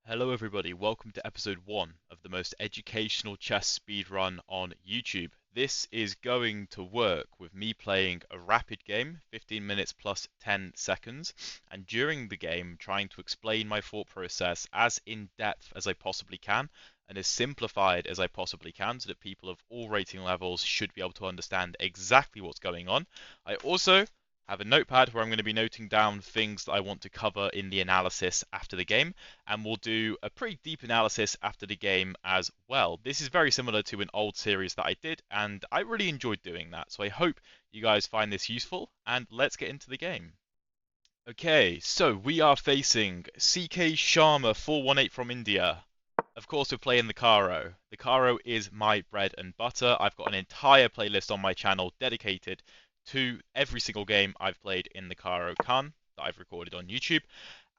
Hello everybody, welcome to episode 1 of the most educational chess speedrun on YouTube. This is going to work with me playing a rapid game, 15 minutes plus 10 seconds, and during the game trying to explain my thought process as in depth as I possibly can and as simplified as I possibly can so that people of all rating levels should be able to understand exactly what's going on. I also have a notepad where I'm going to be noting down things that I want to cover in the analysis after the game, and we'll do a pretty deep analysis after the game as well. This is very similar to an old series that I did, and I really enjoyed doing that, so I hope you guys find this useful, and let's get into the game. Okay, so we are facing CK Sharma 418 from India. Of course, we're playing the Caro. The Caro is my bread and butter. I've got an entire playlist on my channel dedicated to every single game I've played in the Caro Kann that I've recorded on YouTube.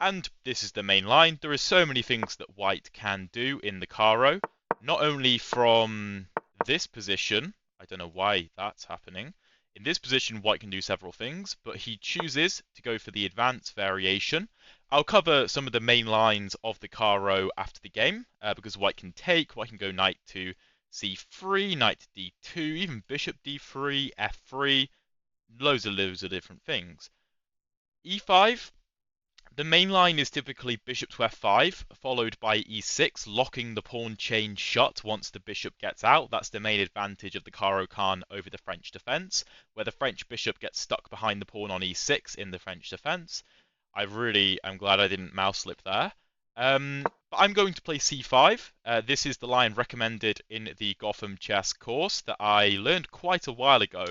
And this is the main line. There are so many things that White can do in the Caro, not only from this position, I don't know why that's happening. In this position, White can do several things, but he chooses to go for the advanced variation. I'll cover some of the main lines of the Caro after the game, because White can take, White can go knight to c3, knight to d2, even bishop d3, f3, loads of different things. e5, the main line is typically bishop to f5, followed by e6, locking the pawn chain shut once the bishop gets out. That's the main advantage of the Caro Kann over the French defense, where the French bishop gets stuck behind the pawn on e6 in the French defense. I'm glad I didn't mouse slip there. But I'm going to play c5. This is the line recommended in the Gotham chess course that I learned quite a while ago.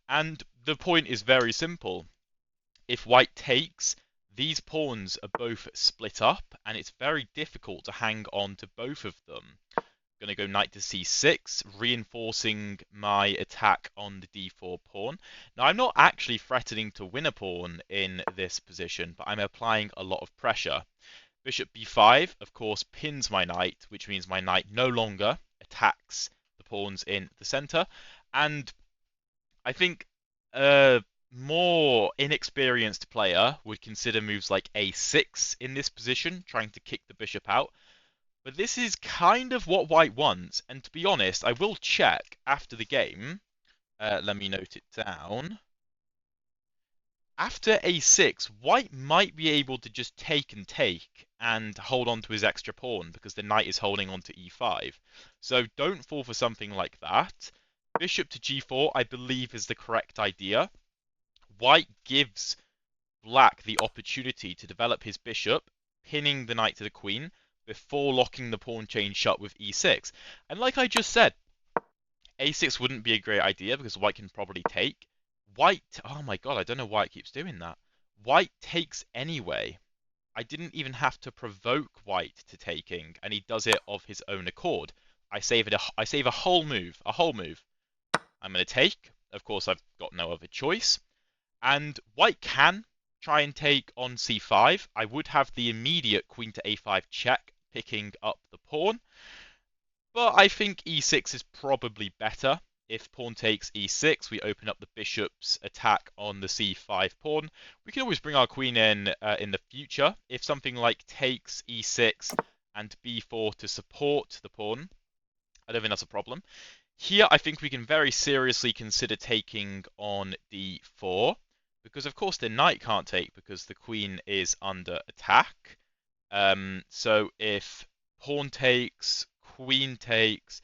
And the point is very simple. If White takes, these pawns are both split up, and it's very difficult to hang on to both of them. I'm going to go knight to c6, reinforcing my attack on the d4 pawn. Now, I'm not actually threatening to win a pawn in this position, but I'm applying a lot of pressure. Bishop b5, of course, pins my knight, which means my knight no longer attacks the pawns in the center. And I think a more inexperienced player would consider moves like a6 in this position, trying to kick the bishop out. But this is kind of what White wants, and to be honest, I will check after the game. Let me note it down. After a6, White might be able to just take and hold on to his extra pawn because the knight is holding on to e5. So don't fall for something like that. Bishop to g4, I believe, is the correct idea. White gives Black the opportunity to develop his bishop, pinning the knight to the queen, before locking the pawn chain shut with e6. And like I just said, a6 wouldn't be a great idea because White can probably take. White, oh my god, I don't know why it keeps doing that. White takes anyway. I didn't even have to provoke White to taking, and he does it of his own accord. I save a whole move, I'm going to take. Of course, I've got no other choice. And White can try and take on c5. I would have the immediate queen to a5 check, picking up the pawn. But I think e6 is probably better. If pawn takes e6, we open up the bishop's attack on the c5 pawn. We can always bring our queen in the future. If something like takes e6 and b4 to support the pawn, I don't think that's a problem. Here, I think we can very seriously consider taking on d4, because of course the knight can't take because the queen is under attack. So if pawn takes, queen takes,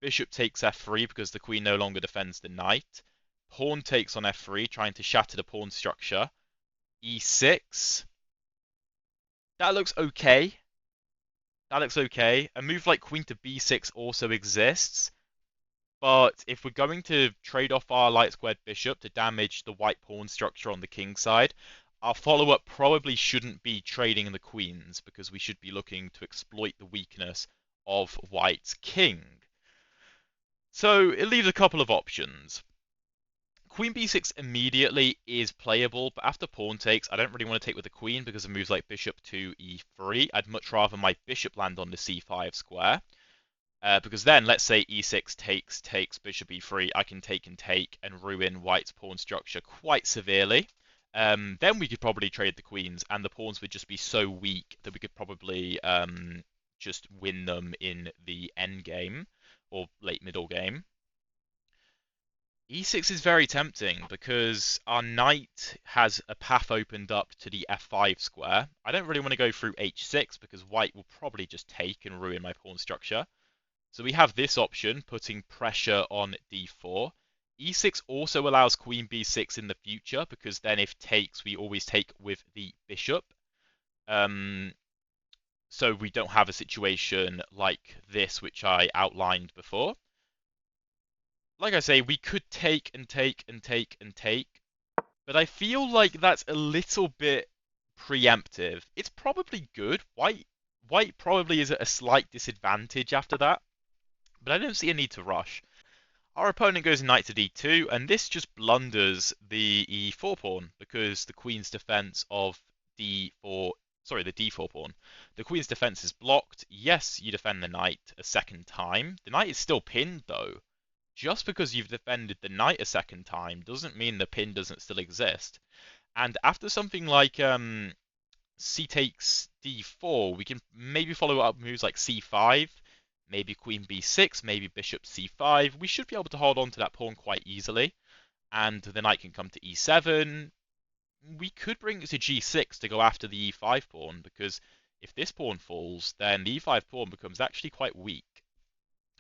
bishop takes f3 because the queen no longer defends the knight, pawn takes on f3, trying to shatter the pawn structure, e6, that looks okay. That looks okay. A move like queen to b6 also exists. But if we're going to trade off our light squared bishop to damage the white pawn structure on the king side, our follow-up probably shouldn't be trading the queens, because we should be looking to exploit the weakness of white's king. So it leaves a couple of options. Queen b6 immediately is playable, but after pawn takes, I don't really want to take with the queen because of moves like bishop to e3. I'd much rather my bishop land on the c5 square. Because then, let's say e6 takes bishop e3, I can take and ruin white's pawn structure quite severely. Then we could probably trade the queens, and the pawns would just be so weak that we could probably just win them in the end game or late middle game. E6 is very tempting because our knight has a path opened up to the f5 square. I don't really want to go through h6 because white will probably just take and ruin my pawn structure. So we have this option, putting pressure on d4. E6 also allows queen b6 in the future because then if takes, we always take with the bishop. So we don't have a situation like this, which I outlined before. Like I say, we could take and take and take and take, but I feel like that's a little bit preemptive. It's probably good. White probably is at a slight disadvantage after that, but I don't see a need to rush. Our opponent goes knight to d2, and this just blunders the e4 pawn because the queen's defense of d4, sorry, the d4 pawn. The queen's defense is blocked. Yes, you defend the knight a second time. The knight is still pinned though. Just because you've defended the knight a second time doesn't mean the pin doesn't still exist. And after something like c takes d4, we can maybe follow up moves like c5, maybe queen b6, maybe bishop c5. We should be able to hold on to that pawn quite easily. And the knight can come to e7. We could bring it to g6 to go after the e5 pawn, because if this pawn falls, then the e5 pawn becomes actually quite weak.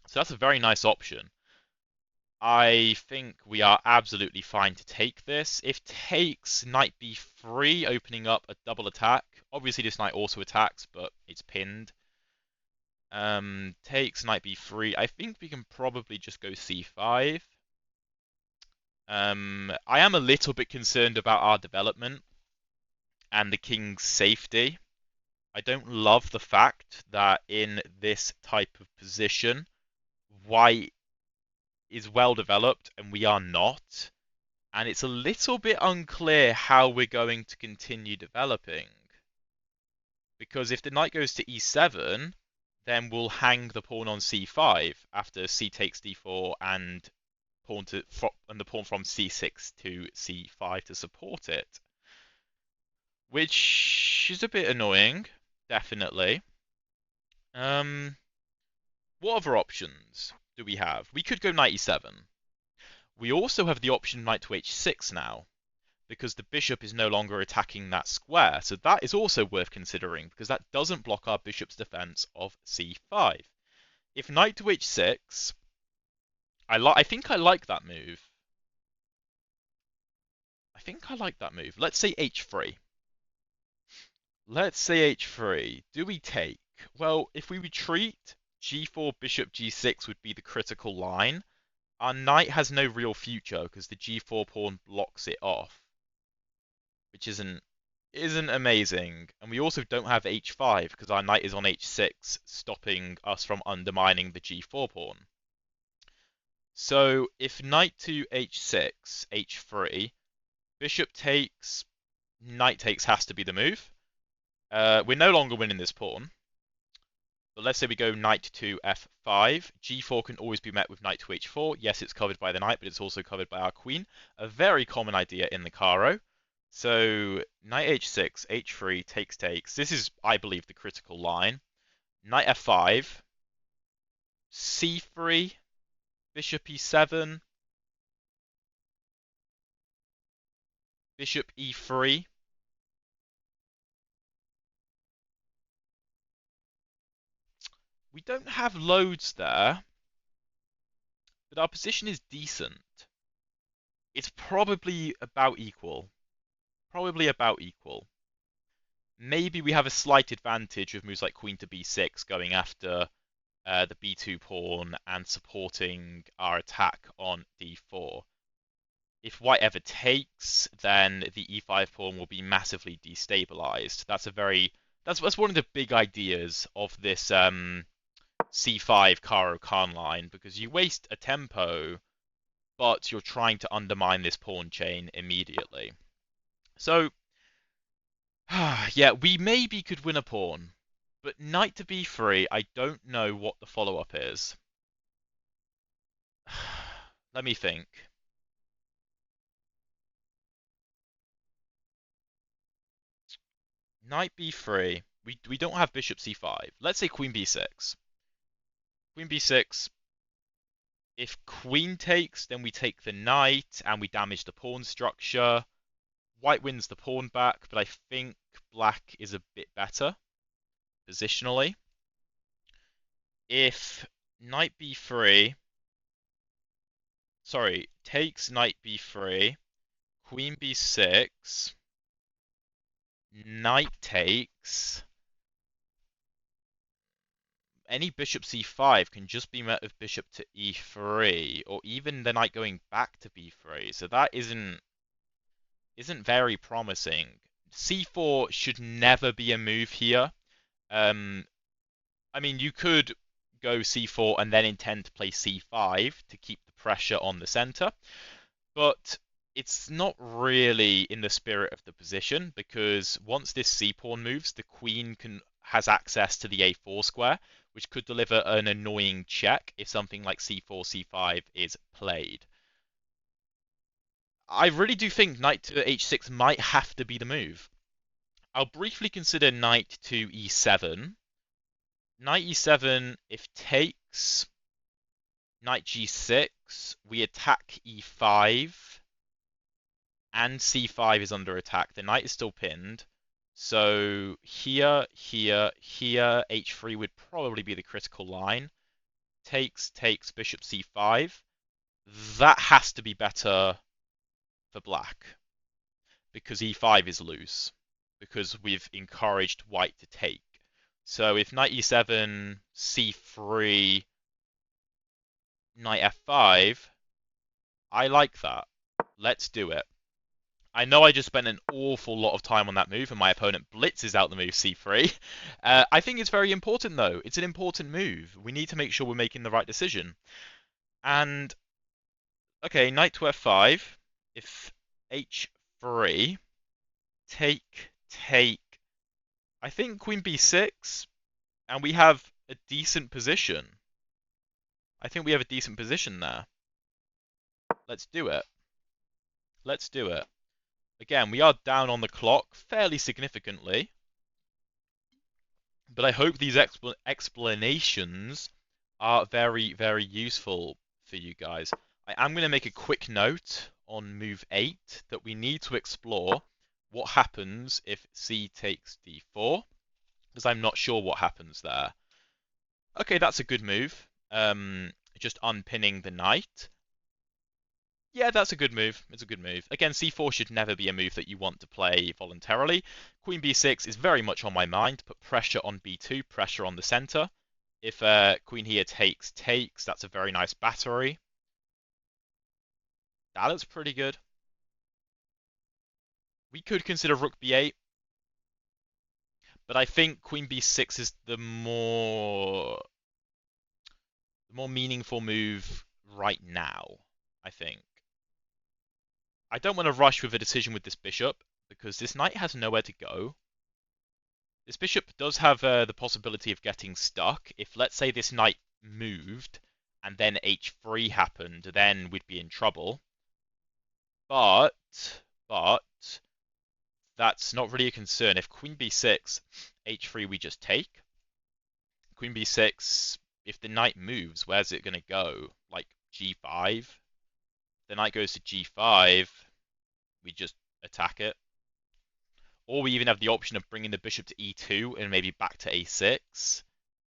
So that's a very nice option. I think we are absolutely fine to take this. If takes, knight b3, opening up a double attack. Obviously, this knight also attacks, but it's pinned. Takes, knight b3. I think we can probably just go c5. I am a little bit concerned about our development and the king's safety. I don't love the fact that in this type of position, white is well developed and we are not. And it's a little bit unclear how we're going to continue developing. Because if the knight goes to e7, then we'll hang the pawn on c5 after c takes d4 and the pawn from c6 to c5 to support it. Which is a bit annoying, definitely. What other options do we have? We could go knight e7. We also have the option knight to h6 now, because the bishop is no longer attacking that square. So that is also worth considering, because that doesn't block our bishop's defense of c5. If knight to h6, I think I like that move. I think I like that move. Let's say h3. Let's say h3. Do we take? Well, if we retreat, g4, bishop g6 would be the critical line. Our knight has no real future because the g4 pawn blocks it off, which isn't amazing. And we also don't have h5 because our knight is on h6, stopping us from undermining the g4 pawn. So if knight to h6, h3, bishop takes, knight takes has to be the move. We're no longer winning this pawn. But let's say we go knight to f5. g4 can always be met with knight to h4. Yes, it's covered by the knight, but it's also covered by our queen. A very common idea in the Caro. So knight h6, h3, takes. This is, I believe, the critical line. Knight f5, c3, bishop e7, bishop e3. We don't have loads there, but our position is decent. It's probably about equal. Probably about equal. Maybe we have a slight advantage with moves like queen to b6 going after the b2 pawn and supporting our attack on d4. If white ever takes, then the e5 pawn will be massively destabilized. That's one of the big ideas of this c5 Caro Kann line, because you waste a tempo, but you're trying to undermine this pawn chain immediately. So, yeah, we maybe could win a pawn, but knight to b3, I don't know what the follow-up is. Let me think. Knight b3. We don't have bishop c5. Let's say queen b6. Queen b6. If queen takes, then we take the knight and we damage the pawn structure. White wins the pawn back, but I think black is a bit better positionally. If knight b3, sorry, takes knight b3, queen b6, knight takes, any bishop c5 can just be met with bishop to e3, or even the knight going back to b3. So that isn't very promising. c4 should never be a move here. I mean, you could go c4 and then intend to play c5 to keep the pressure on the center, but it's not really in the spirit of the position, because once this c-pawn moves, the queen has access to the a4 square, which could deliver an annoying check if something like c4, c5 is played. I really do think knight to h6 might have to be the move. I'll briefly consider knight to e7. Knight e7, if takes, knight g6, we attack e5, and c5 is under attack. The knight is still pinned. So here, here, here, h3 would probably be the critical line. Takes, takes, bishop c5. That has to be better for black, because e5 is loose, because we've encouraged white to take. So if knight e7, c3, knight f5, I like that. Let's do it. I know I just spent an awful lot of time on that move, and my opponent blitzes out the move c3. I think it's very important, though. It's an important move. We need to make sure we're making the right decision. And, okay, knight to f5. If h3, take, take. I think queen b6, and we have a decent position. I think we have a decent position there. Let's do it. Let's do it. Again, we are down on the clock fairly significantly, but I hope these explanations are very, very useful for you guys. I am going to make a quick note on move 8 that we need to explore what happens if c takes d4, because I'm not sure what happens there. Okay, that's a good move. Just unpinning the knight. Yeah, that's a good move. It's a good move. Again, c4 should never be a move that you want to play voluntarily. Queen b6 is very much on my mind. Put pressure on b2, pressure on the center. If queen here takes, that's a very nice battery. That looks pretty good. We could consider rook b8, but I think queen b6 is the more meaningful move right now, I think. I don't want to rush with a decision with this bishop, because this knight has nowhere to go. This bishop does have the possibility of getting stuck. If, let's say, this knight moved, and then h3 happened, then we'd be in trouble. But, that's not really a concern. If queen b6, h3 we just take. Queen b6, if the knight moves, where's it going to go? Like g5? The knight goes to g5, we just attack it. Or we even have the option of bringing the bishop to e2 and maybe back to a6.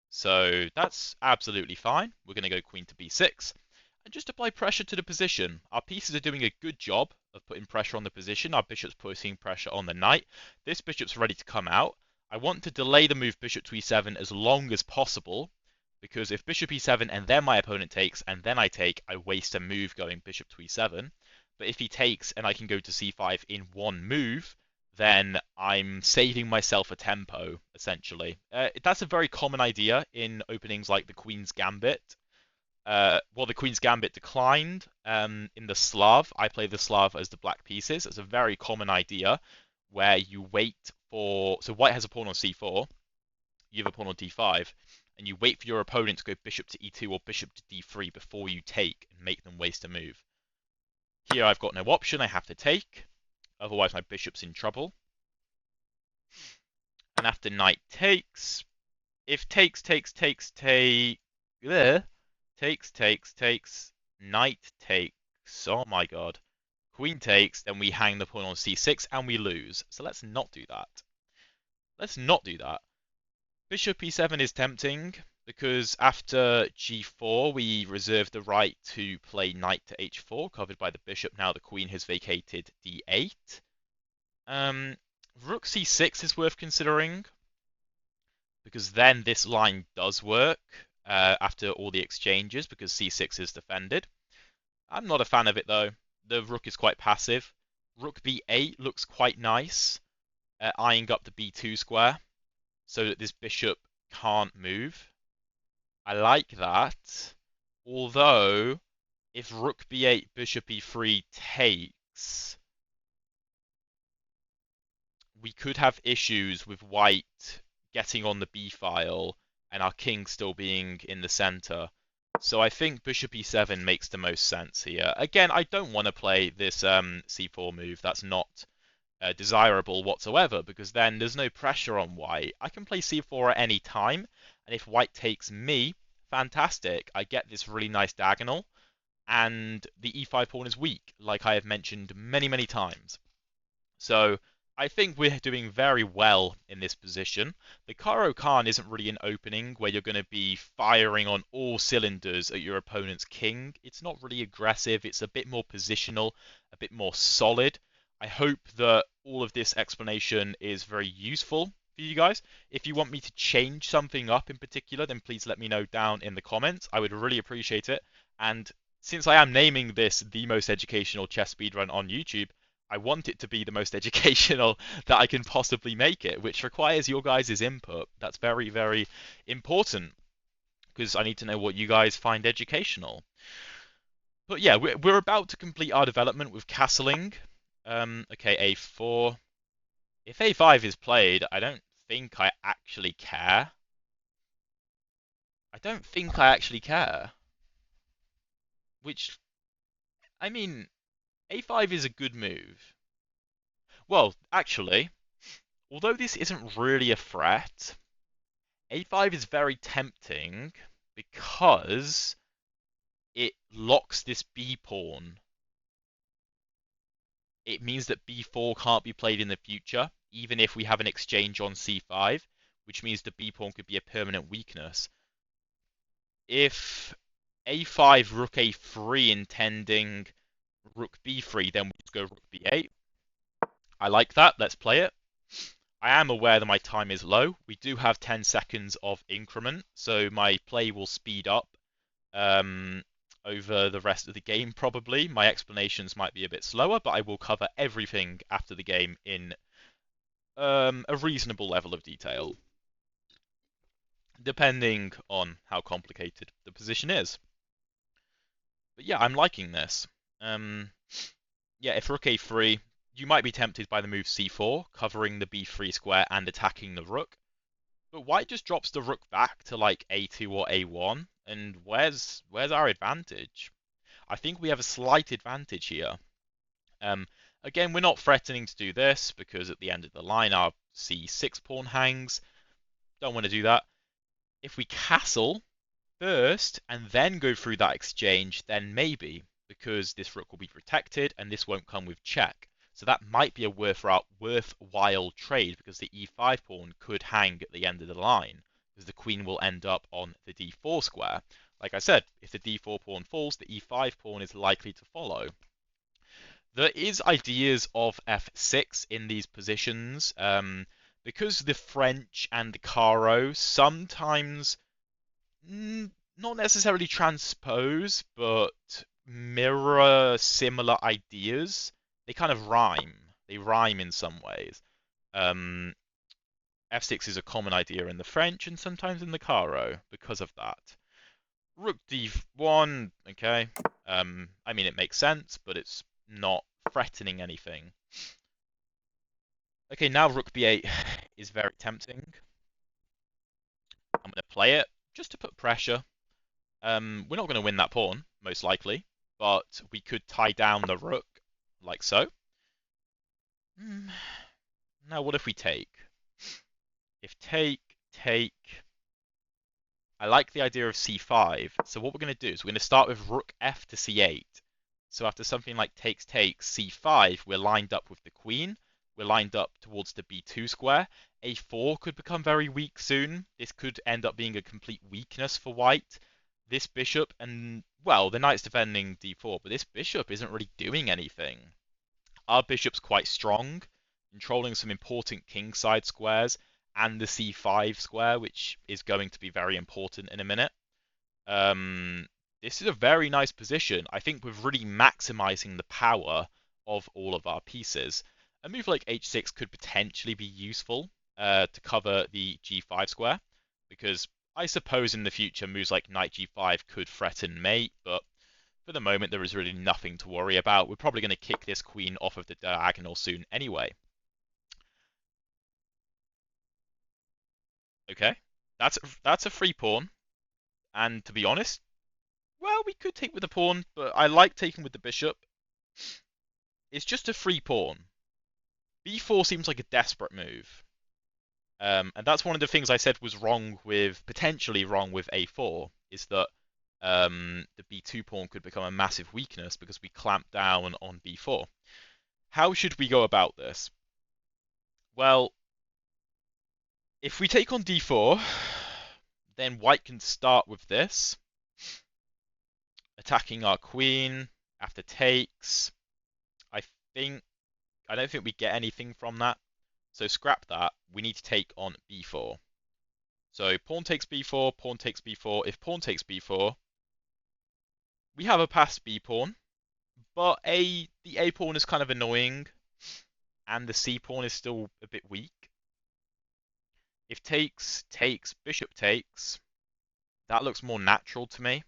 So that's absolutely fine. We're going to go queen to b6. And just apply pressure to the position. Our pieces are doing a good job of putting pressure on the position. Our bishop's putting pressure on the knight. This bishop's ready to come out. I want to delay the move bishop to e7 as long as possible, because if bishop e7 and then my opponent takes and then I take, I waste a move going bishop to e7. But if he takes and I can go to c5 in one move, then I'm saving myself a tempo, essentially. That's a very common idea in openings like the Queen's Gambit. Well, the Queen's Gambit declined in the Slav. I play the Slav as the black pieces. It's a very common idea where you wait for... So white has a pawn on c4, you have a pawn on d5, and you wait for your opponent to go bishop to e2 or bishop to d3 before you take and make them waste a move. Here I've got no option, I have to take. Otherwise my bishop's in trouble. And after knight takes, if takes, knight takes, oh my god, queen takes, then we hang the pawn on c6 and we lose. So let's not do that. Let's not do that. Bishop e7 is tempting because after g4 we reserve the right to play knight to h4 covered by the bishop. Now the queen has vacated d8. Rook c6 is worth considering because then this line does work after all the exchanges because c6 is defended. I'm not a fan of it though. The rook is quite passive. Rook b8 looks quite nice, eyeing up the b2 square so that this bishop can't move. I like that. Although, if rook b8, bishop e3 takes, we could have issues with white getting on the b file and our king still being in the center. So I think bishop e7 makes the most sense here. Again, I don't want to play this c4 move. That's not desirable whatsoever because then there's no pressure on white. I can play c4 at any time, and if white takes me, fantastic. I get this really nice diagonal, and the e5 pawn is weak, like I have mentioned many, many times. So I think we're doing very well in this position. The Caro Kann isn't really an opening where you're going to be firing on all cylinders at your opponent's king. It's not really aggressive. It's a bit more positional, a bit more solid. I hope that all of this explanation is very useful for you guys. If you want me to change something up in particular, then please let me know down in the comments. I would really appreciate it. And since I am naming this the most educational chess speedrun on YouTube, I want it to be the most educational that I can possibly make it, which requires your guys' input. That's very, very important because I need to know what you guys find educational. But yeah, we're about to complete our development with castling. Okay, a4. If a5 is played, I don't think I actually care. I don't think I actually care. Which, I mean, a5 is a good move. Well, actually, although this isn't really a threat, a5 is very tempting because it locks this b pawn. It means that b4 can't be played in the future, even if we have an exchange on c5, which means the b pawn could be a permanent weakness. If a5, rook a3 intending rook b3, then we just go rook b8. I like that. Let's play it. I am aware that my time is low. We do have 10 seconds of increment, so my play will speed up over the rest of the game probably. My explanations might be a bit slower, but I will cover everything after the game in a reasonable level of detail, depending on how complicated the position is. But yeah, I'm liking this. Yeah, if rook a3, you might be tempted by the move c4, covering the b3 square and attacking the rook. But white just drops the rook back to like a2 or a1, and where's our advantage? I think we have a slight advantage here. Again, we're not threatening to do this because at the end of the line our c6 pawn hangs. Don't want to do that. If we castle first and then go through that exchange, then maybe, because this rook will be protected and this won't come with check. So that might be a worthwhile trade because the e5 pawn could hang at the end of the line because the queen will end up on the d4 square. Like I said, if the d4 pawn falls, the e5 pawn is likely to follow. There is ideas of f6 in these positions because the French and the Caro sometimes not necessarily transpose, but mirror similar ideas. They kind of rhyme. They rhyme in some ways. F6 is a common idea in the French and sometimes in the Caro because of that. Rook d1, okay. I mean, it makes sense, but it's not threatening anything. Okay, now rook b8 is very tempting. I'm going to play it just to put pressure. We're not going to win that pawn, most likely, but we could tie down the rook, like so. Now, what if we take? If take, I like the idea of c5. So what we're going to do is we're going to start with rook f to c8. So after something like takes, c5, we're lined up with the queen. We're lined up towards the b2 square. a4 could become very weak soon. This could end up being a complete weakness for white. This bishop and, well, the knight's defending d4, but this bishop isn't really doing anything. Our bishop's quite strong, controlling some important kingside squares and the c5 square, which is going to be very important in a minute. This is a very nice position. I think we're really maximizing the power of all of our pieces. A move like h6 could potentially be useful to cover the g5 square, because I suppose in the future moves like knight g5 could threaten mate, but for the moment there is really nothing to worry about. We're probably going to kick this queen off of the diagonal soon anyway. Okay, that's a free pawn, and to be honest, well, we could take with the pawn, but I like taking with the bishop. It's just a free pawn. b4 seems like a desperate move. And that's one of the things I said was wrong with, potentially wrong with a4, is that the b2 pawn could become a massive weakness because we clamp down on b4. How should we go about this? Well, if we take on d4, then white can start with this, attacking our queen after takes. I don't think we get anything from that. So scrap that. We need to take on b4. So pawn takes b4, pawn takes b4. If pawn takes b4, we have a passed b pawn, but the a pawn is kind of annoying, and the c pawn is still a bit weak. If takes, bishop takes, that looks more natural to me.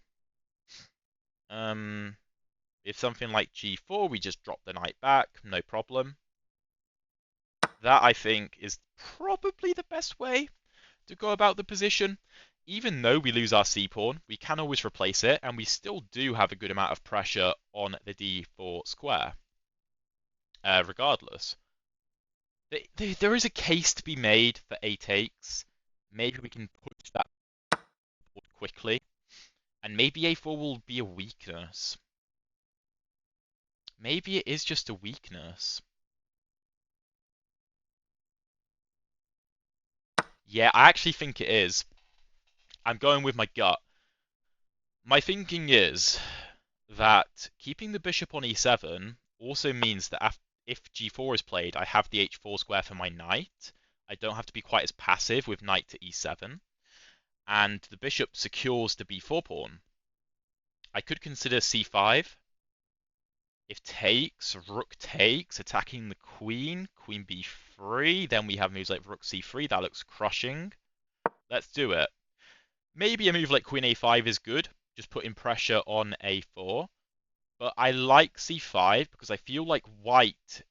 If something like g4, we just drop the knight back, no problem. That, I think, is probably the best way to go about the position. Even though we lose our c-pawn, we can always replace it, and we still do have a good amount of pressure on the d4 square, regardless. There is a case to be made for a takes. Maybe we can push that quickly, and maybe a4 will be a weakness. Maybe it is just a weakness. Yeah, I actually think it is. I'm going with my gut. My thinking is that keeping the bishop on e7 also means that if g4 is played, I have the h4 square for my knight. I don't have to be quite as passive with knight to e7. And the bishop secures the b4 pawn. I could consider c5. If takes, rook takes, attacking the queen, queen b3, then we have moves like rook c3. That looks crushing. Let's do it. Maybe a move like queen a5 is good, just putting pressure on a4. But I like c5 because I feel like white,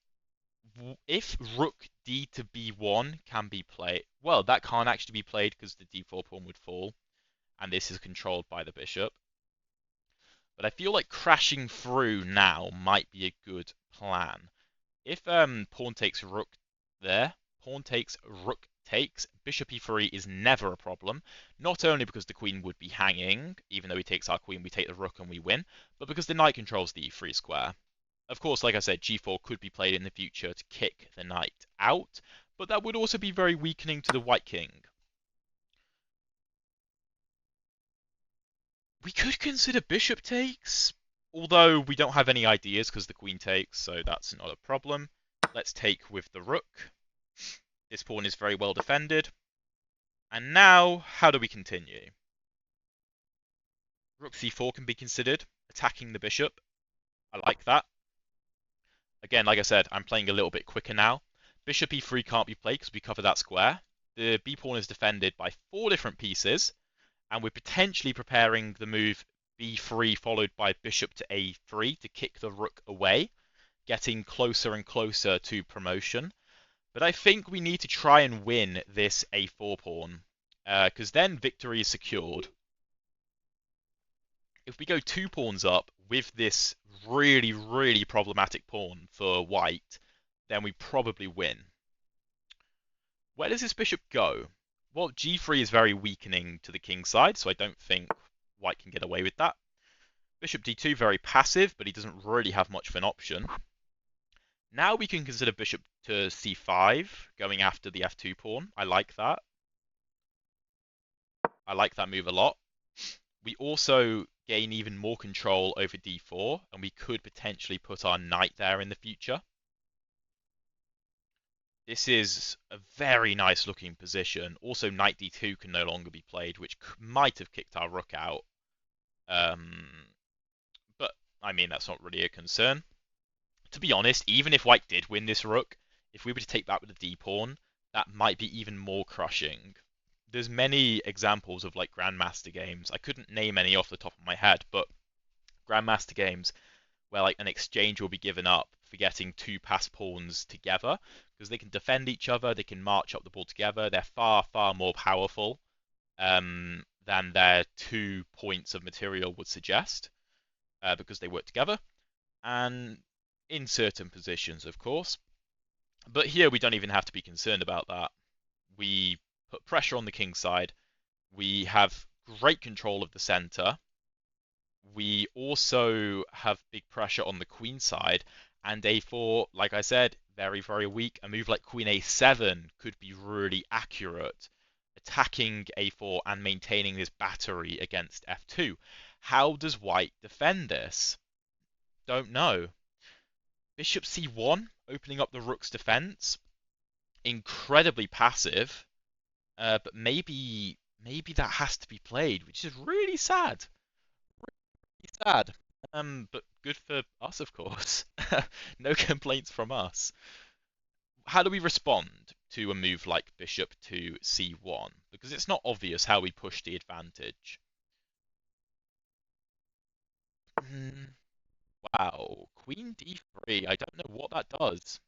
if rook d to b1 can be played, well, that can't actually be played because the d4 pawn would fall, and this is controlled by the bishop. But I feel like crashing through now might be a good plan. If pawn takes rook there, pawn takes, rook takes, bishop e3 is never a problem. Not only because the queen would be hanging, even though he takes our queen, we take the rook and we win, but because the knight controls the e3 square. Of course, like I said, g4 could be played in the future to kick the knight out, but that would also be very weakening to the white king. We could consider bishop takes, although we don't have any ideas because the queen takes, so that's not a problem. Let's take with the rook. This pawn is very well defended. And now, how do we continue? Rook c4 can be considered, attacking the bishop. I like that. Again, like I said, I'm playing a little bit quicker now. Bishop e3 can't be played because we cover that square. The b pawn is defended by 4 different pieces, and we're potentially preparing the move b3 followed by bishop to a3 to kick the rook away, getting closer and closer to promotion. But I think we need to try and win this a4 pawn, because then victory is secured. If we go 2 pawns up with this really, really problematic pawn for white, then we probably win. Where does this bishop go? Well, g3 is very weakening to the king side, so I don't think white can get away with that. Bishop d2, very passive, but he doesn't really have much of an option. Now we can consider bishop to c5, going after the f2 pawn. I like that. I like that move a lot. We also gain even more control over d4, and we could potentially put our knight there in the future. This is a very nice looking position. Also, knight d2 can no longer be played, which might have kicked our rook out. But, I mean, that's not really a concern. To be honest, even if white did win this rook, if we were to take that with the d-pawn, that might be even more crushing. There's many examples of like grandmaster games. I couldn't name any off the top of my head, but grandmaster games where like an exchange will be given up for getting two passed pawns together, because they can defend each other, they can march up the board together. They're far, far more powerful than their 2 points of material would suggest, because they work together, and in certain positions, of course. But here we don't even have to be concerned about that. We put pressure on the king side. We have great control of the center. We also have big pressure on the queen side, and a4, like I said, very, very weak. A move like queen a7 could be really accurate, attacking a4 and maintaining this battery against f2. How does white defend this? Don't know. Bishop c1, opening up the rook's defense. Incredibly passive, but maybe that has to be played, which is really sad. Really sad. But good for us, of course. No complaints from us. How do we respond to a move like bishop to c1? Because it's not obvious how we push the advantage. Wow, queen d3. I don't know what that does.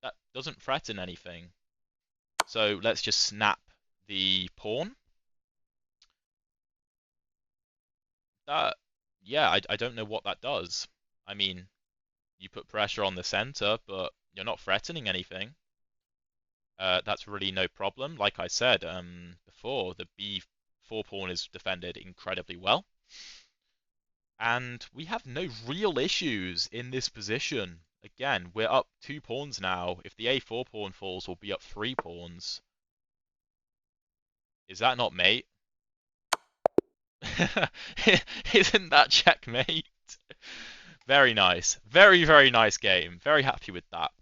That doesn't threaten anything. So let's just snap the pawn. Yeah, I don't know what that does. I mean, you put pressure on the center, but you're not threatening anything. That's really no problem. Like I said before, the b4 pawn is defended incredibly well. And we have no real issues in this position. Again, we're up 2 pawns now. If the a4 pawn falls, we'll be up 3 pawns. Is that not mate? Isn't that checkmate? Very nice. Very, very nice game. Very happy with that.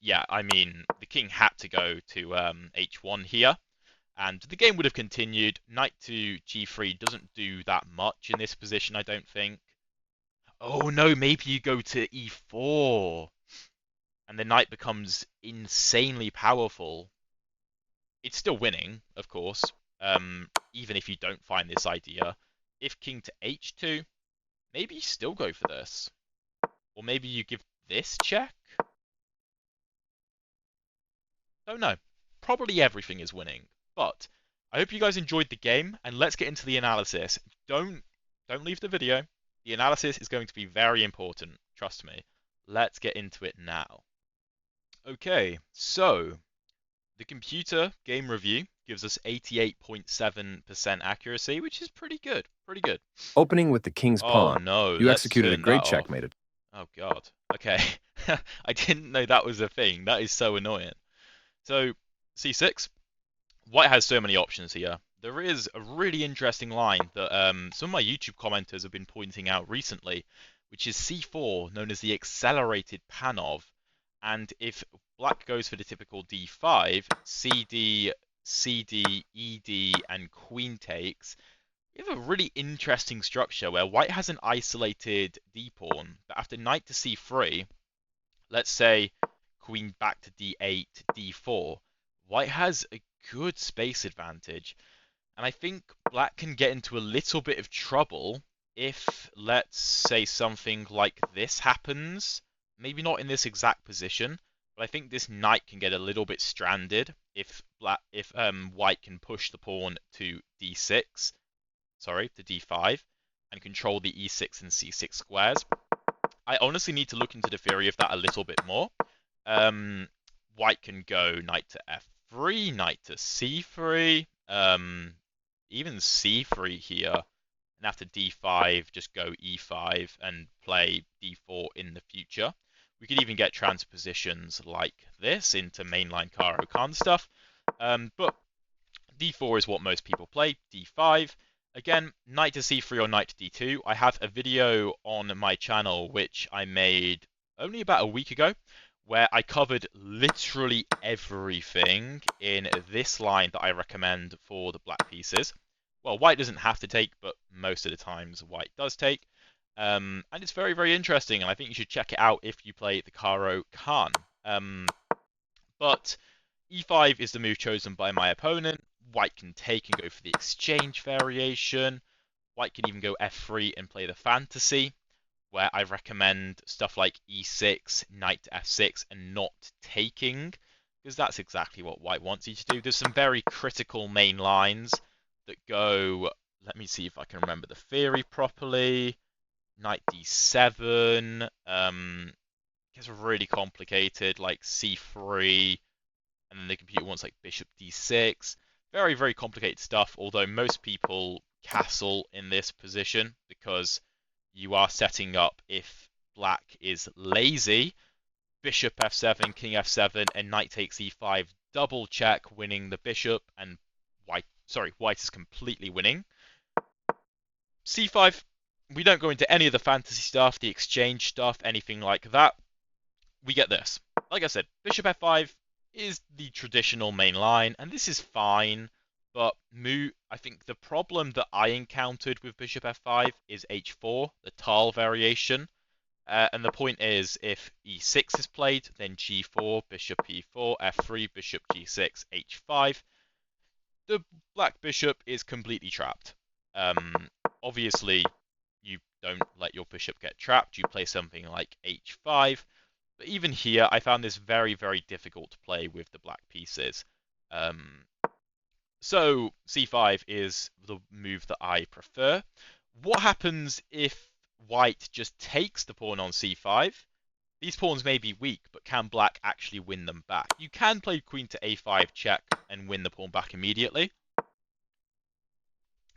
Yeah, I mean, the king had to go to h1 here, and the game would have continued. Knight to g3 doesn't do that much in this position, I don't think. Oh no, maybe you go to e4, and the knight becomes insanely powerful. It's still winning, of course, even if you don't find this idea. If king to h2, maybe you still go for this. Or maybe you give this check? Don't know. Probably everything is winning. But I hope you guys enjoyed the game, and let's get into the analysis. Don't leave the video. The analysis is going to be very important, trust me. Let's get into it now. Okay, so the computer game review gives us 88.7% accuracy, which is pretty good. Pretty good. Opening with the king's pawn. Oh no, You let's executed a turn great that off. checkmate. Oh god. Okay. I didn't know that was a thing. That is so annoying. So, c6. White has so many options here. There is a really interesting line that some of my YouTube commenters have been pointing out recently, which is c4, known as the accelerated Panov. And if black goes for the typical d5, cd, cd, ed, and queen takes, we have a really interesting structure where white has an isolated d-pawn, but after knight to c3, let's say queen back to d8, d4, white has a good space advantage. And I think black can get into a little bit of trouble if, let's say, something like this happens. Maybe not in this exact position, but I think this knight can get a little bit stranded if white can push the pawn to d6, sorry, to d5, and control the e6 and c6 squares. I honestly need to look into the theory of that a little bit more. white can go knight to f3, knight to c3, even c3 here, and after d5, just go e5 and play d4 in the future. We could even get transpositions like this into mainline Caro Kann stuff, but d4 is what most people play, d5. Again, knight to c3 or knight to d2. I have a video on my channel which I made only about a week ago, where I covered literally everything in this line that I recommend for the black pieces. Well, white doesn't have to take, but most of the times white does take. And it's very, very interesting, and I think you should check it out if you play the Caro Kann. But e5 is the move chosen by my opponent. White can take and go for the exchange variation. White can even go f3 and play the fantasy, where I recommend stuff like e6, knight to f6, and not taking, because that's exactly what white wants you to do. There's some very critical main lines that go, let me see if I can remember the theory properly. Knight d7, gets really complicated, like c3, and then the computer wants like bishop d6. Very, very complicated stuff, although most people castle in this position because you are setting up, if black is lazy, bishop f7, king f7, and knight takes e5, double check, winning the bishop, and white is completely winning. c5, we don't go into any of the fantasy stuff, the exchange stuff, anything like that. We get this. Like I said, bishop f5 is the traditional main line, and this is fine, but I think the problem that I encountered with bishop f5 is h4, the Tal variation. And the point is, if e6 is played, then g4, bishop e4, f3, bishop g6, h5. The black bishop is completely trapped. Obviously, you don't let your bishop get trapped. You play something like h5. But even here, I found this very, very difficult to play with the black pieces. So c5 is the move that I prefer. What happens if white just takes the pawn on c5? These pawns may be weak, but can black actually win them back? You can play queen to a5 check and win the pawn back immediately.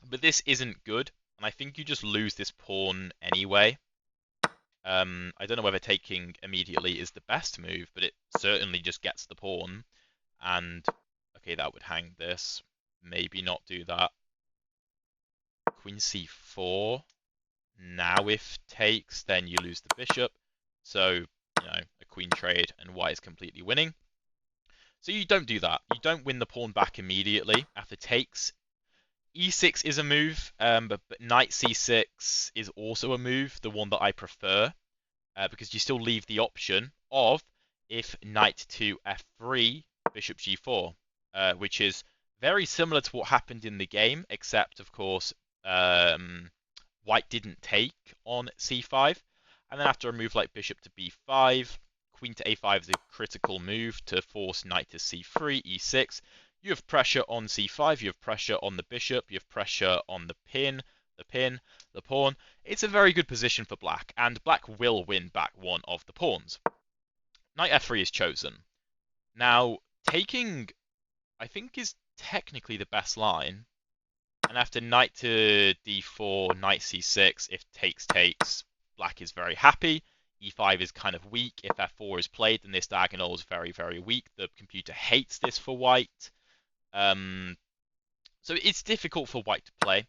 But this isn't good, and I think you just lose this pawn anyway. I don't know whether taking immediately is the best move, but it certainly just gets the pawn. And, okay, that would hang this. Maybe not do that. Queen c4. Now if takes, then you lose the bishop. So, a queen trade, and white is completely winning. So you don't do that. You don't win the pawn back immediately after takes. e6 is a move, but knight c6 is also a move, the one that I prefer, because you still leave the option of, if knight to f3, bishop g4, which is very similar to what happened in the game, except, of course, white didn't take on c5. And then after a move like bishop to b5, queen to a5 is a critical move to force knight to c3, e6. You have pressure on c5, you have pressure on the bishop, you have pressure on the pawn. It's a very good position for black, and black will win back one of the pawns. Knight f3 is chosen. Now, taking, I think, is technically the best line. And after knight to d4, knight c6, if takes, black is very happy. e5 is kind of weak. If f4 is played, then this diagonal is very, very weak. The computer hates this for white. So it's difficult for white to play,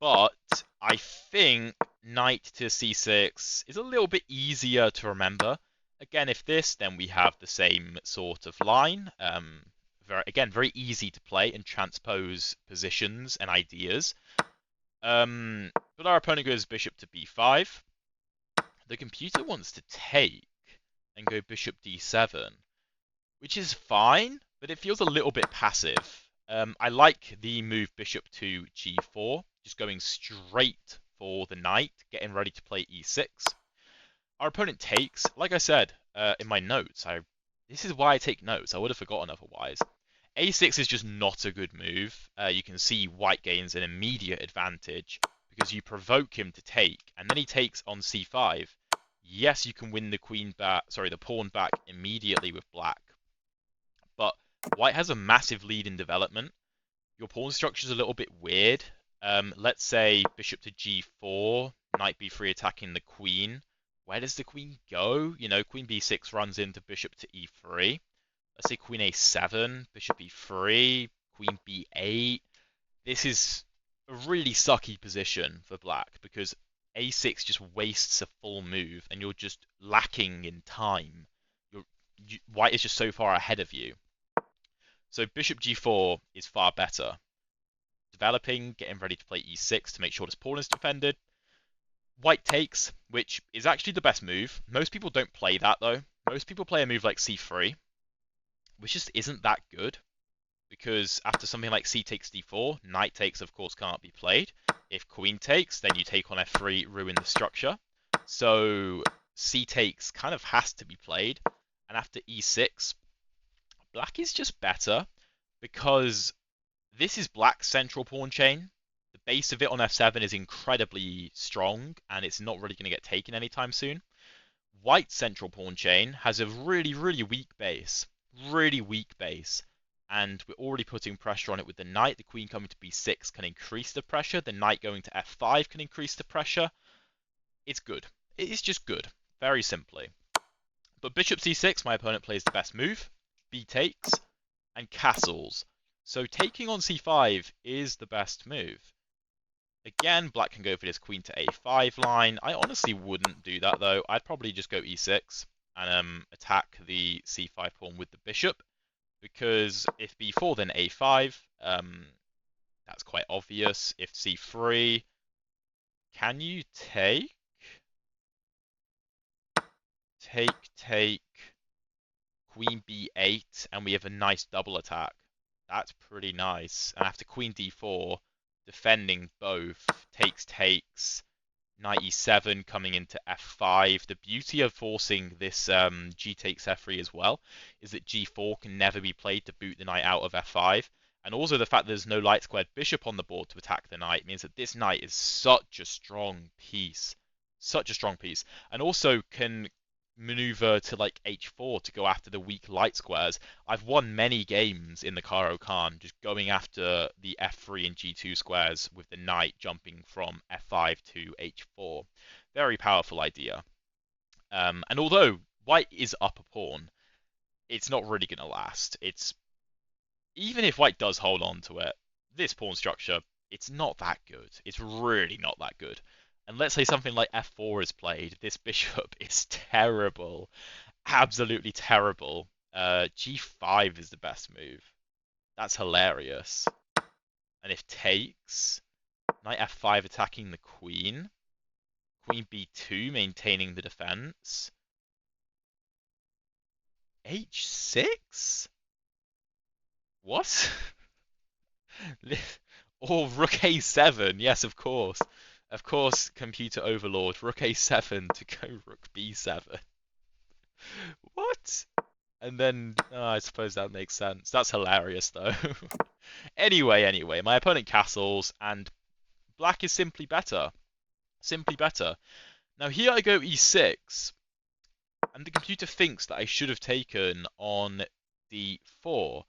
but I think knight to c6 is a little bit easier to remember. Again, if this, then we have the same sort of line. Very easy to play and transpose positions and ideas. But our opponent goes bishop to b5. The computer wants to take and go bishop d7, which is fine, but it feels a little bit passive. I like the move bishop to g4, just going straight for the knight, getting ready to play e6. Our opponent takes, like I said in my notes, this is why I take notes, I would have forgotten otherwise. a6 is just not a good move. You can see white gains an immediate advantage because you provoke him to take, and then he takes on c5. Yes, you can win the pawn back immediately with black, White has a massive lead in development. Your pawn structure is a little bit weird. Let's say bishop to g4, knight b3 attacking the queen. Where does the queen go? You know, queen b6 runs into bishop to e3. Let's say queen a7, bishop e3, queen b8. This is a really sucky position for black because a6 just wastes a full move and you're just lacking in time. White is just so far ahead of you. So bishop g4 is far better. Developing, getting ready to play e6 to make sure this pawn is defended. White takes, which is actually the best move. Most people don't play that though. Most people play a move like c3, which just isn't that good. Because after something like c takes d4, knight takes of course can't be played. If queen takes, then you take on f3, ruin the structure. So c takes kind of has to be played. And after e6, black is just better because this is black's central pawn chain. The base of it on f7 is incredibly strong and it's not really going to get taken anytime soon. White's central pawn chain has a really, really weak base. Really weak base. And we're already putting pressure on it with the knight. The queen coming to b6 can increase the pressure. The knight going to f5 can increase the pressure. It's good. It is just good. Very simply. But bishop c6, my opponent plays the best move. B takes and castles. So taking on c5 is the best move. Again, black can go for this queen to a5 line. I honestly wouldn't do that though. I'd probably just go e6 and attack the c5 pawn with the bishop. Because if b4 then a5, that's quite obvious. If c3, can you take? Take, queen b8, and we have a nice double attack. That's pretty nice. And after queen d4, defending both, takes, knight e7 coming into f5. The beauty of forcing this g takes f3 as well is that g4 can never be played to boot the knight out of f5. And also the fact that there's no light squared bishop on the board to attack the knight means that this knight is such a strong piece. Such a strong piece. And also can maneuver to like h4 to go after the weak light squares. I've won many games in the Caro Kann just going after the f3 and g2 squares with the knight jumping from f5 to h4. Very powerful idea. And although white is up a pawn, it's not really going to last. Even if white does hold on to it, this pawn structure, it's not that good. It's really not that good. And let's say something like f4 is played. This bishop is terrible. Absolutely terrible. G5 is the best move. That's hilarious. And if takes, knight f5 attacking the queen. Queen b2 maintaining the defense. h6? What? Or rook a7. Yes, of course. Of course, computer overlord, rook a7 to go rook b7. What? And then, I suppose that makes sense. That's hilarious, though. Anyway, my opponent castles, and black is simply better. Simply better. Now here I go e6, and the computer thinks that I should have taken on d4.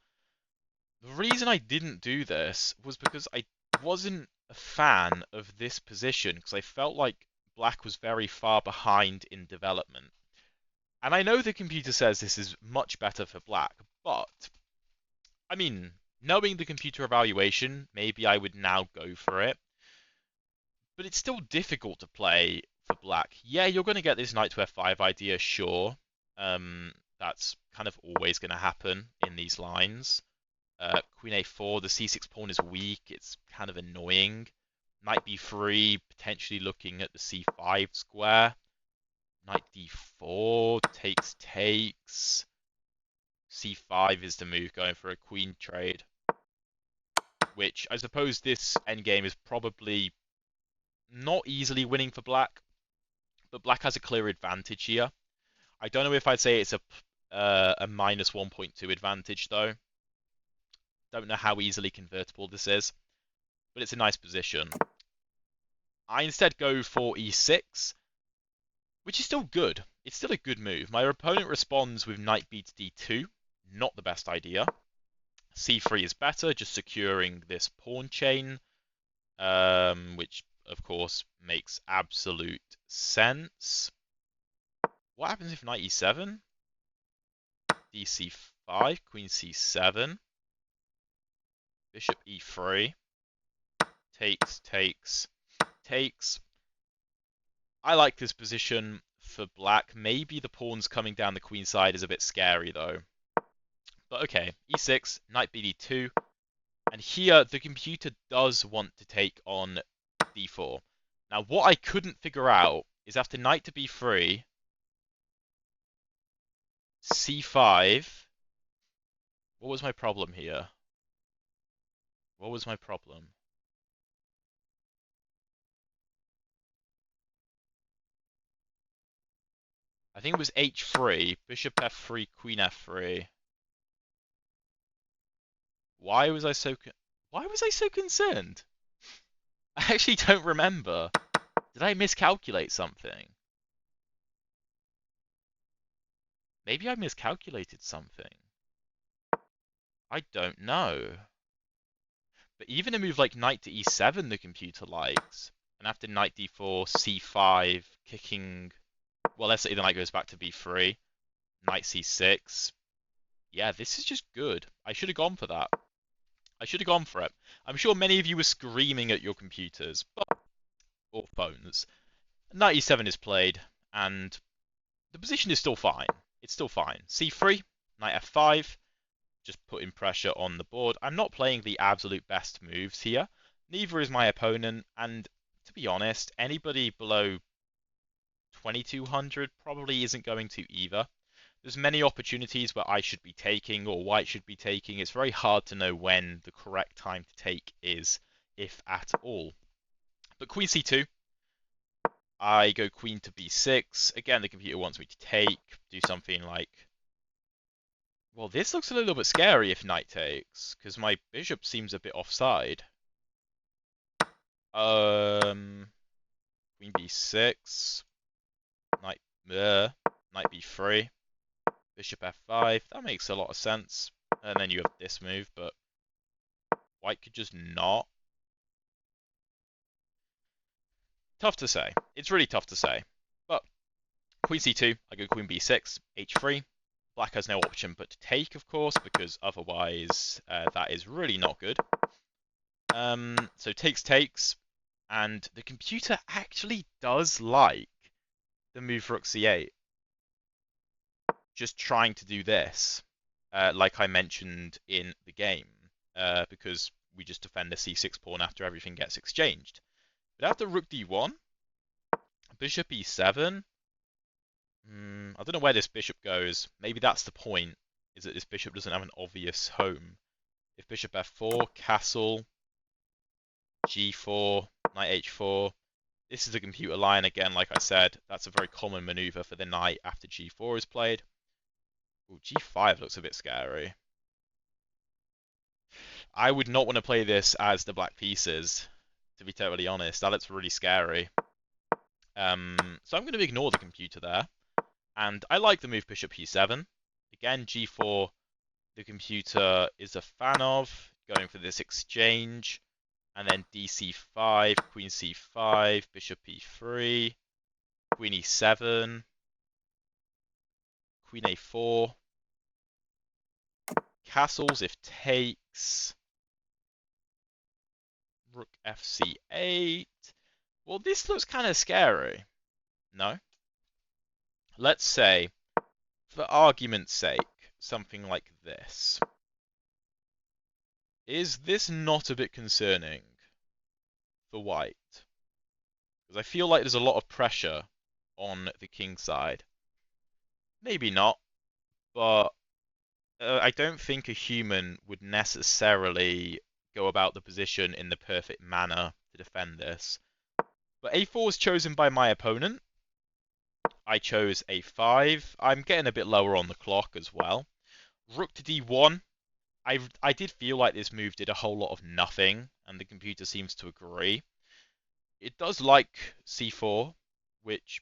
The reason I didn't do this was because I wasn't a fan of this position because I felt like black was very far behind in development. And I know the computer says this is much better for black, but I mean, knowing the computer evaluation, maybe I would now go for it. But it's still difficult to play for black. Yeah, you're going to get this knight to f5 idea, sure. That's kind of always going to happen in these lines. Queen a4, the c6 pawn is weak, it's kind of annoying. Knight b3, potentially looking at the c5 square. Knight d4, takes. c5 is the move, going for a queen trade. Which, I suppose this endgame is probably not easily winning for black. But black has a clear advantage here. I don't know if I'd say it's a minus 1.2 advantage, though. Don't know how easily convertible this is, but it's a nice position. I instead go for e6, which is still good. It's still a good move. My opponent responds with knight b to d2. Not the best idea. c3 is better, just securing this pawn chain, which of course makes absolute sense. What happens if knight e7? dc5, queen c7, bishop e3, takes, takes, takes. I like this position for black. Maybe the pawns coming down the queen side is a bit scary though. But okay, e6, knight bd2, and here the computer does want to take on d4. Now what I couldn't figure out is after knight to b3, c5, what was my problem here? What was my problem? I think it was h3, bishop f3, queen f3. Why was I so concerned? I actually don't remember. Did I miscalculate something? Maybe I miscalculated something. I don't know. But even a move like knight to e7 the computer likes. And after knight d4, c5, kicking... Well, let's say the knight goes back to b3. Knight c6. Yeah, this is just good. I should have gone for that. I should have gone for it. I'm sure many of you were screaming at your computers, or phones. Knight e7 is played, and the position is still fine. It's still fine. c3, knight f5, just putting pressure on the board. I'm not playing the absolute best moves here. Neither is my opponent, and to be honest, anybody below 2200 probably isn't going to either. There's many opportunities where I should be taking or white should be taking. It's very hard to know when the correct time to take is, if at all. But queen c2, I go queen to b6. Again, the computer wants me to take, do something like... Well, this looks a little bit scary if knight takes, because my bishop seems a bit offside. Queen b6, knight b3, bishop f5. That makes a lot of sense. And then you have this move, but white could just not. Tough to say. It's really tough to say. But queen c2, I go queen b6, h3. Black has no option but to take, of course, because otherwise that is really not good. So takes, and the computer actually does like the move rook c8. Just trying to do this, like I mentioned in the game, because we just defend the c6 pawn after everything gets exchanged. But after rook d1, bishop e7, I don't know where this bishop goes. Maybe that's the point, is that this bishop doesn't have an obvious home. If bishop f4, castle, g4, knight h4. This is a computer line again, like I said. That's a very common maneuver for the knight after g4 is played. Ooh, g5 looks a bit scary. I would not want to play this as the black pieces, to be totally honest. That looks really scary. So I'm going to ignore the computer there. And I like the move bishop e7. Again, g4, the computer is a fan of, going for this exchange. And then dc5, queen c5, bishop e3, queen e7, queen a4, castles if takes, rook fc8. Well, this looks kind of scary. No? Let's say, for argument's sake, something like this. Is this not a bit concerning for white? Because I feel like there's a lot of pressure on the king side. Maybe not, but I don't think a human would necessarily go about the position in the perfect manner to defend this. But a4 was chosen by my opponent. I chose a5. I'm getting a bit lower on the clock as well. Rook to d1. I did feel like this move did a whole lot of nothing, and the computer seems to agree. It does like c4, which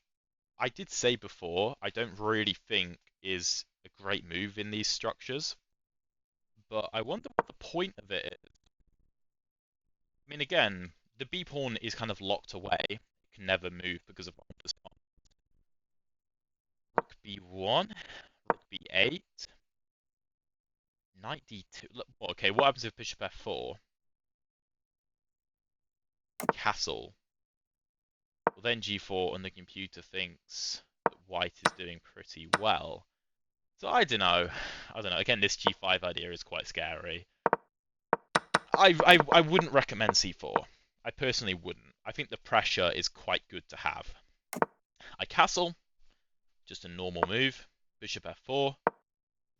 I did say before, I don't really think is a great move in these structures. but I wonder what the point of it is. I mean, again, the B pawn is kind of locked away. It can never move because of this pawn. Rook B1, Rook B8, Knight D2. Okay, what happens if Bishop F4? Castle. Well, then G4, and the computer thinks that White is doing pretty well. So I don't know. Again, this G5 idea is quite scary. I wouldn't recommend C4. I personally wouldn't. I think the pressure is quite good to have. I castle, just a normal move. Bishop F4,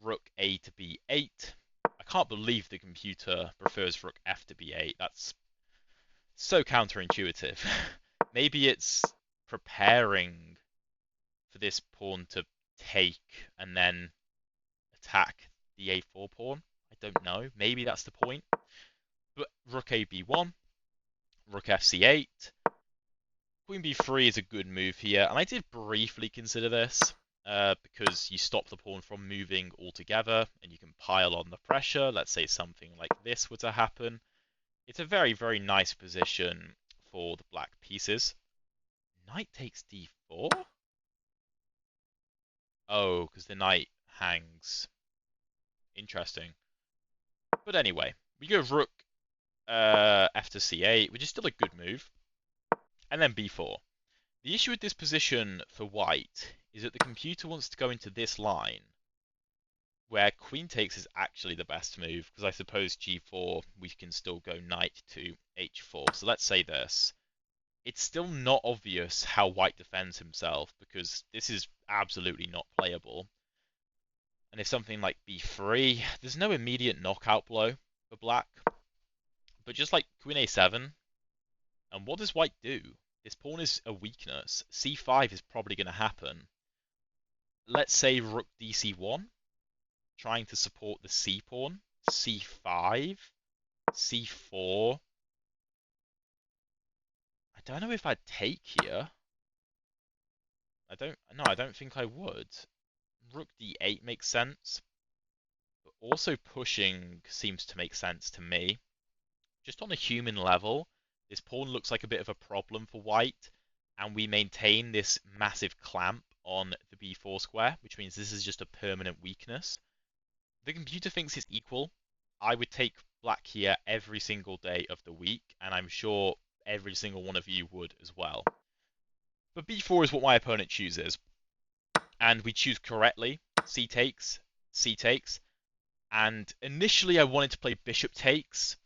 Rook A to B8. I can't believe the computer prefers Rook F to B8. That's so counterintuitive. Maybe it's preparing for this pawn to take and then attack the A4 pawn. I don't know. Maybe that's the point. But Rook A B1, Rook F C8, Queen B3 is a good move here, and I did briefly consider this because you stop the pawn from moving altogether, and you can pile on the pressure. Let's say something like this were to happen. It's a very, very nice position for the black pieces. Knight takes D4? Oh, because the knight hangs. Interesting. But anyway, we go Rook F to C8, which is still a good move, and then B4. The issue with this position for white is that the computer wants to go into this line where queen takes is actually the best move, because I suppose G4 we can still go knight to H4. So let's say this. It's still not obvious how white defends himself, because this is absolutely not playable. And if something like B3, there's no immediate knockout blow for black, but just like Queen A7, and what does white do? This pawn is a weakness. C5 is probably going to happen. Let's say Rook DC1, trying to support the C pawn. C5, C4. I don't know if I'd take here. I don't think I would. Rook D8 makes sense, but also pushing seems to make sense to me. Just on a human level, this pawn looks like a bit of a problem for white, and we maintain this massive clamp on the b4 square, which means this is just a permanent weakness. The computer thinks it's equal. I would take black here every single day of the week, and I'm sure every single one of you would as well. But b4 is what my opponent chooses, and we choose correctly. C takes, C takes, and initially I wanted to play bishop takes,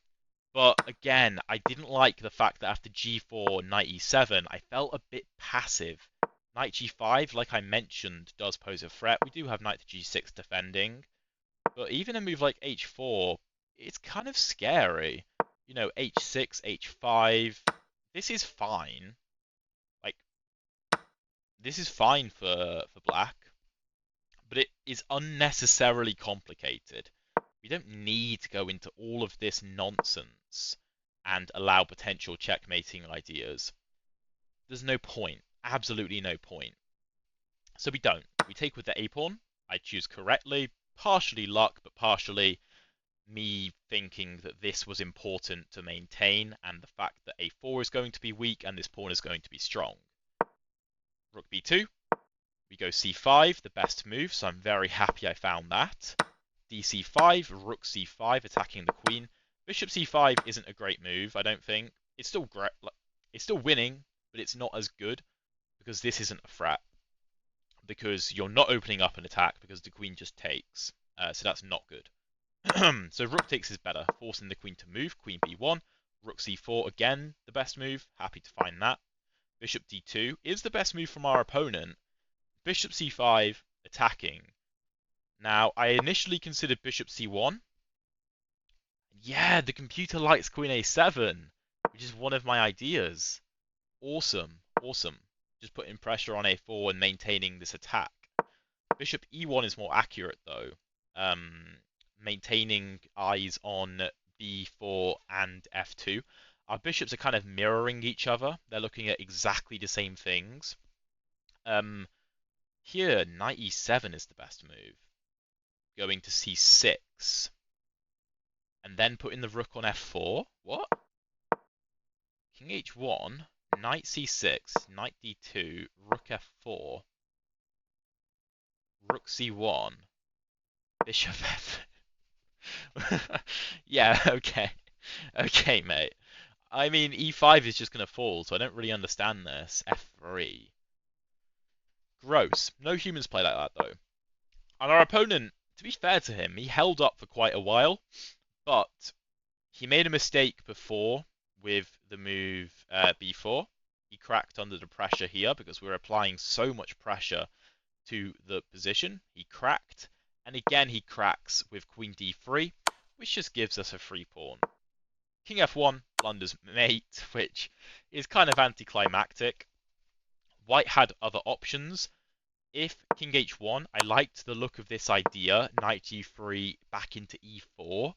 but again, I didn't like the fact that after g4, knight e7, I felt a bit passive. Knight g5, like I mentioned, does pose a threat. We do have knight to g6 defending, but even a move like h4, it's kind of scary. You know, h6, h5, this is fine. Like, this is fine for black, but it is unnecessarily complicated. We don't need to go into all of this nonsense and allow potential checkmating ideas. There's no point. Absolutely no point. So we don't. We take with the a-pawn. I choose correctly. Partially luck, but partially me thinking that this was important to maintain, and the fact that a4 is going to be weak and this pawn is going to be strong. Rook b2. We go c5, the best move, so I'm very happy I found that. dc5, rook c5, attacking the queen. Bishop c5 isn't a great move, I don't think. It's still great. It's still winning, but it's not as good because this isn't a threat. Because you're not opening up an attack because the queen just takes. So that's not good. So rook takes is better, forcing the queen to move. Queen b1, rook c4, again, the best move. Happy to find that. Bishop d2 is the best move from our opponent. Bishop c5, attacking. Now, I initially considered bishop c1. Yeah, the computer likes queen a7, which is one of my ideas. Awesome, awesome. Just putting pressure on a4 and maintaining this attack. Bishop e1 is more accurate, though. Maintaining eyes on b4 and f2. Our bishops are kind of mirroring each other. They're looking at exactly the same things. Here, knight e7 is the best move. Going to c6. and then putting the rook on f4. What? King h1, knight c6, knight d2, rook f4, rook c1, bishop f. Yeah, okay. Okay, mate. I mean, e5 is just going to fall, so I don't really understand this. f3. Gross. No humans play like that, though. And our opponent, to be fair to him, he held up for quite a while, but he made a mistake before with the move b4. He cracked under the pressure here because we were applying so much pressure to the position. He cracked, and again he cracks with queen d3, which just gives us a free pawn. King f1 blunders mate, which is kind of anticlimactic. White had other options. If king h1, I liked the look of this idea, knight g3 back into e4,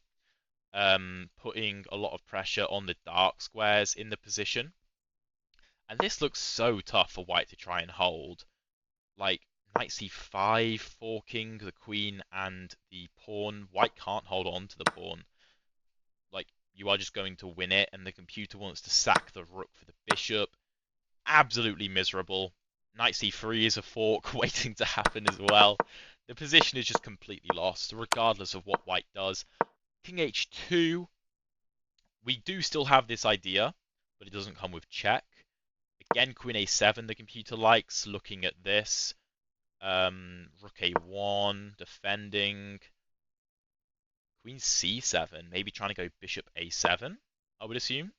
putting a lot of pressure on the dark squares in the position. And this looks so tough for white to try and hold. Like, knight c5, forking the queen and the pawn. White can't hold on to the pawn. Like, you are just going to win it, and the computer wants to sack the rook for the bishop. Absolutely miserable. Knight c3 is a fork waiting to happen as well. The position is just completely lost, regardless of what white does. King h2, we do still have this idea, but it doesn't come with check. Again, queen a7, the computer likes looking at this. Rook a1, defending. Queen c7, maybe trying to go bishop a7, I would assume.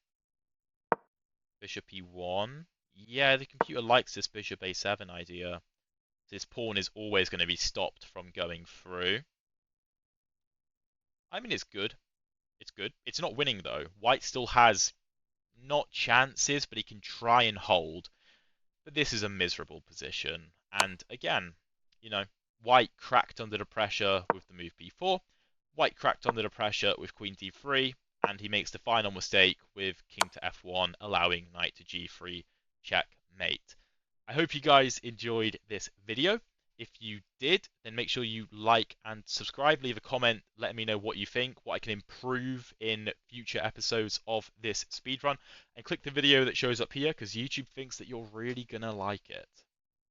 Bishop e1. Yeah, the computer likes this bishop a7 idea. This pawn is always going to be stopped from going through. I mean, it's good. It's good. It's not winning, though. White still has not chances, but he can try and hold. But this is a miserable position. And again, you know, white cracked under the pressure with the move b4. White cracked under the pressure with queen d3. And he makes the final mistake with king to f1, allowing knight to g3, checkmate. I hope you guys enjoyed this video. If you did, then make sure you like and subscribe. Leave a comment letting me know what you think, what I can improve in future episodes of this speedrun. And click the video that shows up here because YouTube thinks that you're really going to like it.